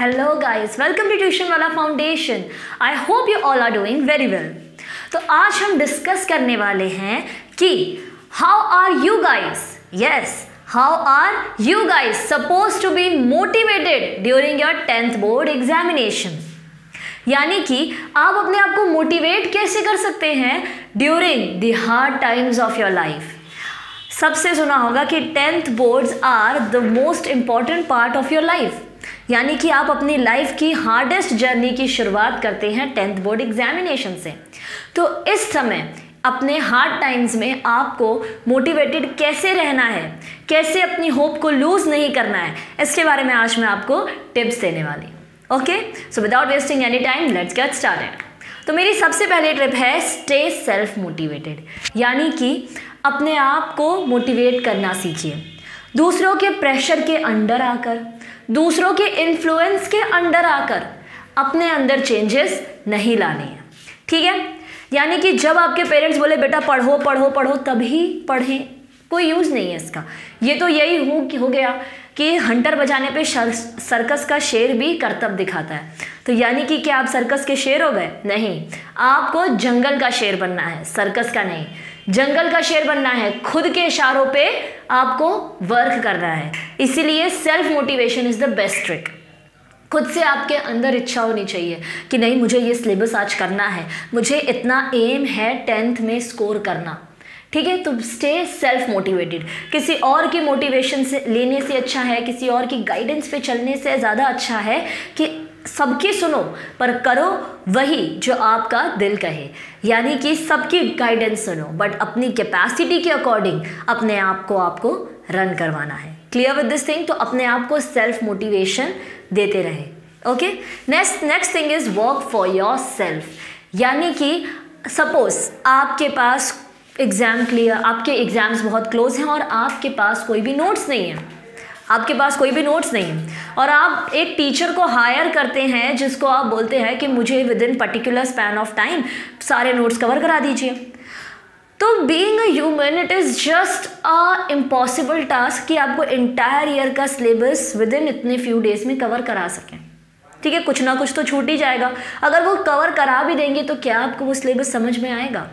Hello guys, welcome to tuition वाला foundation. I hope you all are doing very well. तो आज हम discuss करने वाले हैं कि how are you guys, yes how are you guys suppose to be motivated during your 10th board examination. यानी कि आप अपने आप को मोटिवेट कैसे कर सकते हैं during the hard times of your life. सबसे सुना होगा कि 10th boards are the most important part of your life, यानी कि आप अपनी लाइफ की हार्डेस्ट जर्नी की शुरुआत करते हैं 10th बोर्ड एग्जामिनेशन से। तो इस समय अपने हार्ड टाइम्स में आपको मोटिवेटेड कैसे रहना है, कैसे अपनी होप को लूज नहीं करना है, इसके बारे में आज मैं आपको टिप्स देने वाली। Okay, so without wasting any time let's get started. तो मेरी सबसे पहली टिप है स्टे सेल्फ मोटिवेटेड, यानी कि अपने आप को मोटिवेट करना सीखिए। दूसरों के प्रेशर के अंडर आकर, दूसरों के इन्फ्लुएंस के अंडर आकर अपने अंदर चेंजेस नहीं लाने हैं, ठीक है। यानी कि जब आपके पेरेंट्स बोले बेटा पढ़ो पढ़ो पढ़ो तभी पढ़ें, कोई यूज़ नहीं है इसका। ये तो यही हो गया कि हंटर बजाने पे सर्कस का शेर भी करतब दिखाता है। तो यानी कि क्या आप सर्कस के शेर हो गए? नहीं, आपको जंगल का शेर बनना है, सर्कस का नहीं। जंगल का शेर बनना है, खुद के इशारों पे आपको वर्क करना है। इसीलिए self motivation is the best trick. खुद से आपके अंदर इच्छा होनी चाहिए कि नहीं मुझे ये सिलेबस आज करना है, मुझे इतना एम है 10th में स्कोर करना, ठीक है। तो स्टे सेल्फ मोटिवेटेड। किसी और की मोटिवेशन से लेने से अच्छा है, किसी और की गाइडेंस पे चलने से ज़्यादा अच्छा है कि सबकी सुनो पर करो वही जो आपका दिल कहे। यानी कि सबकी गाइडेंस सुनो बट अपनी कैपेसिटी के अकॉर्डिंग अपने आप को आपको रन करवाना है। Clear with this thing? तो अपने आप को सेल्फ मोटिवेशन देते रहे। Okay, next thing is work for your self. यानी कि सपोज आपके पास एग्ज़ाम क्लियर, आपके एग्ज़ाम्स बहुत क्लोज हैं और आपके पास कोई भी नोट्स नहीं है, आपके पास कोई भी नोट्स नहीं है और आप एक टीचर को हायर करते हैं जिसको आप बोलते हैं कि मुझे with in particular span of time सारे नोट्स कवर करा दीजिए। तो being a human it is just a impossible task कि आपको एंटायर ईयर का सिलेबस विद इन इतने फ्यू डेज में कवर करा सकें, ठीक है। कुछ ना कुछ तो छूट ही जाएगा। अगर वो कवर करा भी देंगे तो क्या आपको वो सिलेबस समझ में आएगा?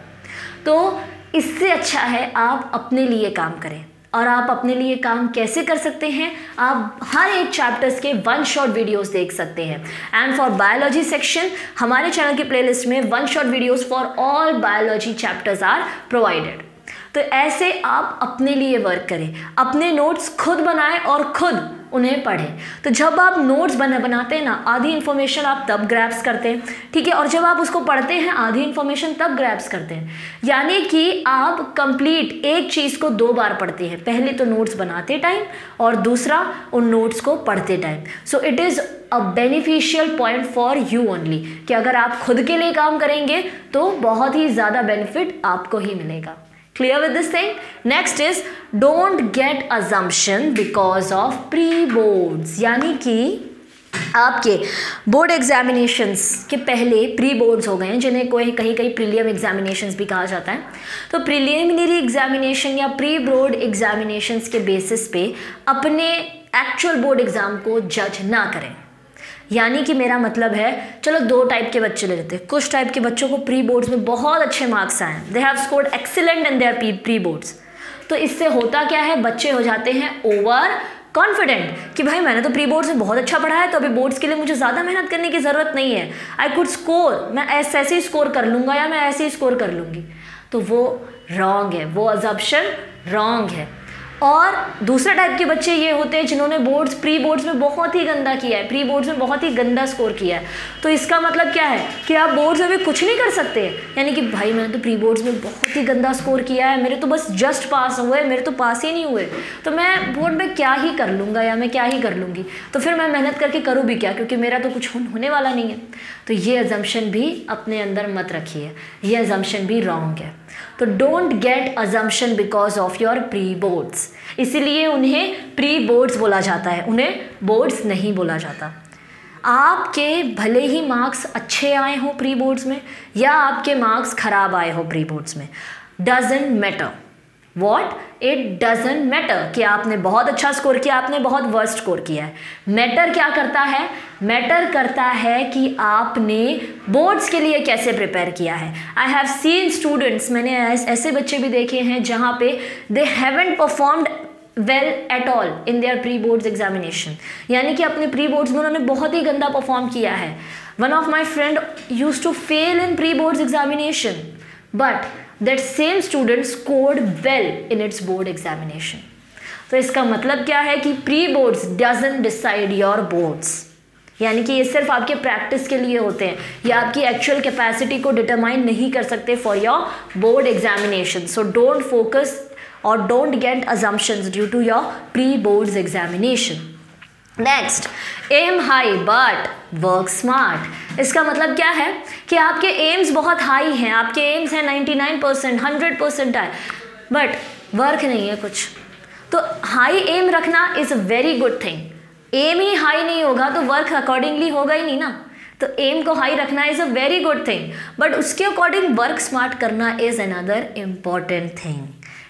तो इससे अच्छा है आप अपने लिए काम करें। और आप अपने लिए काम कैसे कर सकते हैं? आप हर एक चैप्टर्स के 1 शॉट वीडियोस देख सकते हैं। एंड फॉर बायोलॉजी सेक्शन हमारे चैनल की प्लेलिस्ट में 1 shot videos for all biology chapters are provided. तो ऐसे आप अपने लिए वर्क करें, अपने नोट्स खुद बनाएं और खुद उन्हें पढ़ें। तो जब आप नोट्स बनाते हैं ना, आधी इन्फॉर्मेशन आप तब ग्रैब्स करते हैं, ठीक है, और जब आप उसको पढ़ते हैं आधी इन्फॉर्मेशन तब ग्रैब्स करते हैं। यानी कि आप कंप्लीट एक चीज़ को 2 बार पढ़ते हैं, पहले तो नोट्स बनाते टाइम और दूसरा उन नोट्स को पढ़ते time. So it is a beneficial point for you only कि अगर आप खुद के लिए काम करेंगे तो बहुत ही ज़्यादा बेनिफिट आपको ही मिलेगा। Clear with this thing? Next is don't get assumption because of pre-boards। यानी कि आपके बोर्ड एग्जामिनेशंस के पहले प्री बोर्ड्स हो गए हैं, जिन्हें कहीं प्रीलियम एग्जामिनेशंस भी कहा जाता है। तो प्रीलिमिनरी एग्जामिनेशन या प्री बोर्ड एग्जामिनेशंस के बेसिस पे अपने एक्चुअल बोर्ड एग्जाम को जज ना करें। यानी कि मेरा मतलब है, चलो 2 टाइप के बच्चे ले लेते हैं। कुछ टाइप के बच्चों को प्री बोर्ड्स में बहुत अच्छे मार्क्स आए हैं, they have scored excellent in their pre boards. तो इससे होता क्या है, बच्चे हो जाते हैं ओवर कॉन्फिडेंट कि भाई मैंने तो प्री बोर्ड्स में बहुत अच्छा पढ़ा है तो अभी बोर्ड्स के लिए मुझे ज़्यादा मेहनत करने की ज़रूरत नहीं है, आई कुड स्कोर, मैं ऐसे ही स्कोर कर लूँगा या मैं ऐसे ही स्कोर कर लूँगी। तो वो रॉन्ग है, वो अजम्पशन रॉन्ग है। और दूसरे टाइप के बच्चे ये होते हैं जिन्होंने प्री बोर्ड्स में बहुत ही गंदा किया है, प्री बोर्ड्स में बहुत ही गंदा स्कोर किया है। तो इसका मतलब क्या है कि आप बोर्ड्स में भी कुछ नहीं कर सकते। यानी कि भाई मैंने तो प्री बोर्ड्स में बहुत ही गंदा स्कोर किया है, मेरे तो बस जस्ट पास हुए, मेरे तो पास ही नहीं हुए, तो मैं बोर्ड में क्या ही कर लूँगा या मैं क्या ही कर लूँगी, तो फिर मैं मेहनत करके करूँ भी क्या, क्योंकि मेरा तो कुछ होने वाला नहीं है। तो ये अजम्पशन भी अपने अंदर मत रखिए, ये अजम्पशन भी रॉन्ग है। तो don't get assumption because of your pre boards. इसीलिए उन्हें प्री बोर्ड्स बोला जाता है, उन्हें बोर्ड्स नहीं बोला जाता। आपके भले ही मार्क्स अच्छे आए हो प्री बोर्ड्स में या आपके मार्क्स खराब आए हो प्री बोर्ड्स में, doesn't matter, what, it doesn't matter कि आपने बहुत अच्छा स्कोर किया, आपने बहुत वर्स्ट स्कोर किया है। मैटर क्या करता है, मैटर करता है कि आपने बोर्ड्स के लिए कैसे प्रिपेयर किया है। आई हैव सीन स्टूडेंट्स, मैंने ऐसे बच्चे भी देखे हैं जहाँ पे they haven't performed well at all in their pre boards examination, यानी कि अपने प्री बोर्ड्स में उन्होंने बहुत ही गंदा परफॉर्म किया है। One of my friend use to fail in pre boards examination, but that same student scored well in its board examination. तो इसका मतलब क्या है कि pre boards doesn't decide your boards, यानी कि ये सिर्फ आपके प्रैक्टिस के लिए होते हैं, ये आपकी एक्चुअल कैपेसिटी को डिटरमाइन नहीं कर सकते for your board examination. So don't focus और don't get assumptions due to your pre boards examination. Next, aim high but work smart. इसका मतलब क्या है कि आपके एम्स बहुत हाई हैं, आपके एम्स हैं 99%, 100% है, बट वर्क नहीं है कुछ। तो हाई एम रखना is a very good thing. Aim ही हाई नहीं होगा तो वर्क अकॉर्डिंगली होगा ही नहीं ना। तो एम को हाई रखना is a very good thing, but उसके अकॉर्डिंग वर्क स्मार्ट करना इज़ अनदर इम्पॉर्टेंट थिंग।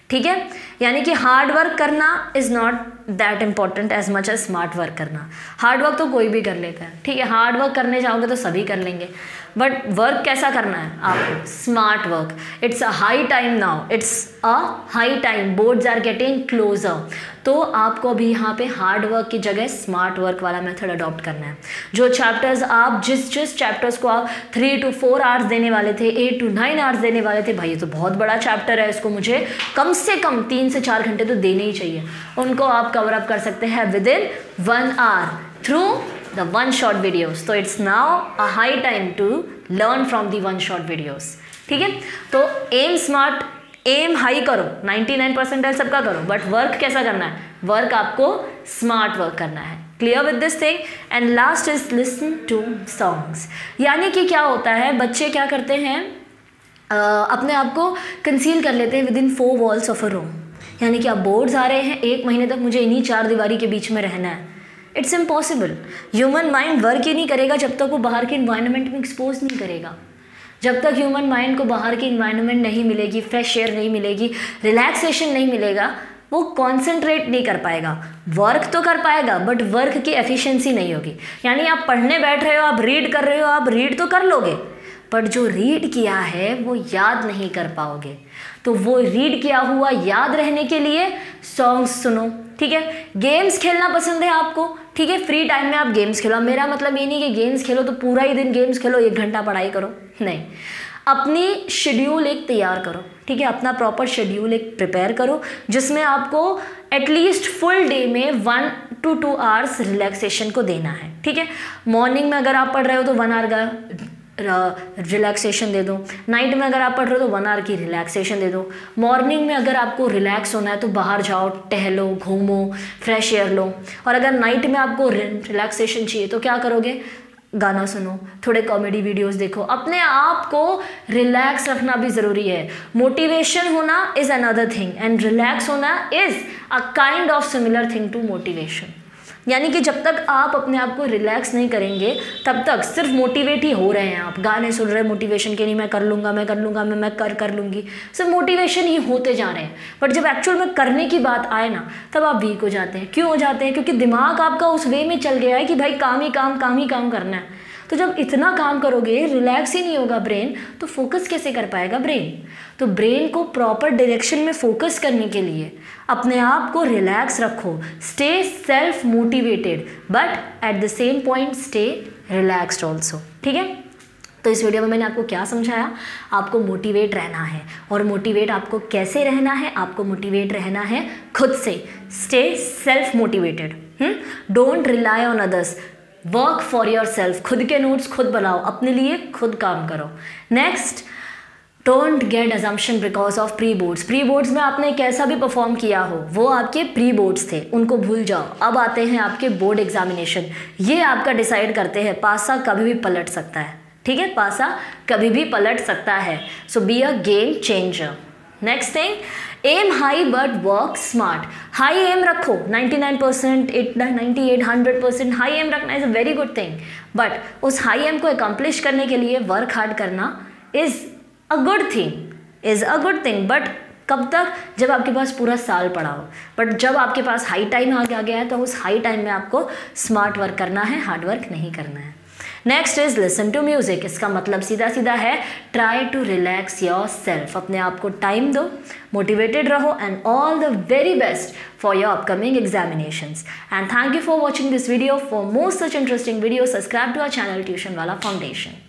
ठीक है, यानी कि हार्ड वर्क करना is not that important as much as smart work करना। हार्ड वर्क तो कोई भी कर लेता है, ठीक है, हार्ड वर्क करने जाओगे तो सभी कर लेंगे, बट वर्क कैसा करना है आपको, smart work. It's a high time now, it's a high time, boards are getting closer, तो आपको भी यहाँ पे हार्ड वर्क की जगह स्मार्ट वर्क वाला मेथड अडॉप्ट करना है। जो चैप्टर्स आप जिस चैप्टर्स को आप 3 to 4 आवर्स देने वाले थे, 8 to 9 आवर्स देने वाले थे, भाई ये तो बहुत बड़ा चैप्टर है, इसको मुझे कम से कम 3 से 4 घंटे तो देने ही चाहिए, उनको आप कवर अप कर सकते हैं within 1 hour through the one shot videos. So it's now a high time to learn from the one shot videos. ठीक है, तो एम स्मार्ट, एम हाई करो, 99% सबका करो, बट वर्क कैसा करना है, वर्क आपको स्मार्ट वर्क करना है। Clear with this thing. And last is listen to songs. यानी कि क्या होता है, बच्चे क्या करते हैं, अपने आप को कंसील कर लेते हैं with in 4 walls of a room. यानी कि आप बोर्ड्स आ रहे हैं, 1 महीने तक मुझे इन्हीं 4 दीवारी के बीच में रहना है। It's impossible. Human mind work ही नहीं करेगा जब तक वो बाहर के इन्वायरमेंट में एक्सपोज नहीं करेगा। जब तक ह्यूमन माइंड को बाहर की इन्वायरमेंट नहीं मिलेगी, फ्रेश एयर नहीं मिलेगी, रिलैक्सेशन नहीं मिलेगा, वो कॉन्सेंट्रेट नहीं कर पाएगा। वर्क तो कर पाएगा बट वर्क की एफिशिएंसी नहीं होगी। यानी आप पढ़ने बैठ रहे हो, आप रीड कर रहे हो, आप रीड तो कर लोगे, पर जो रीड किया है वो याद नहीं कर पाओगे। तो वो रीड किया हुआ याद रहने के लिए सॉन्ग्स सुनो। ठीक है, गेम्स खेलना पसंद है आपको, ठीक है, फ्री टाइम में आप गेम्स खेलो। मेरा मतलब ये नहीं कि गेम्स खेलो तो पूरा ही दिन गेम्स खेलो, 1 घंटा पढ़ाई करो, नहीं। अपनी शेड्यूल एक तैयार करो, ठीक है, अपना प्रॉपर शेड्यूल एक प्रिपेयर करो, जिसमें आपको एटलीस्ट फुल डे में 1 to 2 आवर्स रिलैक्सेशन को देना है। ठीक है, मॉर्निंग में अगर आप पढ़ रहे हो तो 1 आवर का रिलैक्सेशन दे दो, नाइट में अगर आप पढ़ रहे हो तो 1 आवर की रिलैक्सेशन दे दो। मॉर्निंग में अगर आपको रिलैक्स होना है तो बाहर जाओ, टहलो, घूमो, फ्रेश एयर लो। और अगर नाइट में आपको रिलैक्सेशन चाहिए तो क्या करोगे, गाना सुनो, थोड़े कॉमेडी वीडियोस देखो। अपने आप को रिलैक्स रखना भी ज़रूरी है। मोटिवेशन होना is another thing and relax होना is a kind of similar thing to motivation. यानी कि जब तक आप अपने आप को रिलैक्स नहीं करेंगे तब तक सिर्फ मोटिवेट ही हो रहे हैं। आप गाने सुन रहे हैं मोटिवेशन के, नहीं मैं कर लूँगा, मैं कर लूँगा, मैं कर लूँगी, सिर्फ मोटिवेशन ही होते जा रहे हैं। बट जब एक्चुअल में करने की बात आए ना, तब आप वीक हो जाते हैं। क्यों हो जाते हैं, क्योंकि दिमाग आपका उस वे में चल गया है कि भाई काम ही काम करना है। तो जब इतना काम करोगे, रिलैक्स ही नहीं होगा ब्रेन, तो फोकस कैसे कर पाएगा ब्रेन। तो ब्रेन को प्रॉपर डायरेक्शन में फोकस करने के लिए अपने आप को रिलैक्स रखो, stay self motivated but at the same point stay relaxed also. ठीक है, तो इस वीडियो में मैंने आपको क्या समझाया, आपको मोटिवेट रहना है। और मोटिवेट आपको कैसे रहना है, आपको मोटिवेट रहना है खुद से। Stay self motivated, don't rely on others, work for your self. खुद के नोट्स खुद बनाओ, अपने लिए खुद काम करो। Next, don't get assumption because of pre boards. Pre boards में आपने कैसा भी परफॉर्म किया हो, वो आपके प्री बोर्ड्स थे, उनको भूल जाओ। अब आते हैं आपके बोर्ड एग्जामिनेशन, ये आपका डिसाइड करते हैं। पासा कभी भी पलट सकता है, ठीक है, पासा कभी भी पलट सकता है। So be a game changer. Next thing, aim high but work smart. High aim रखो, 99%, 98, 100% हाई एम रखना is a very good thing, but उस हाई एम को अकम्प्लिश करने के लिए वर्क हार्ड करना is a good thing, but कब तक? जब आपके पास पूरा साल पड़ा हो। बट जब आपके पास हाई टाइम आ गया है तो उस हाई टाइम में आपको स्मार्ट वर्क करना है, हार्ड वर्क नहीं करना है। Next is listen to music. इसका मतलब सीधा सीधा है try to relax your self. अपने आप को टाइम दो, मोटिवेटेड रहो and all the very best for your upcoming examinations. And thank you for watching this video. For more such interesting videos, subscribe to our channel Tuition Wala Foundation.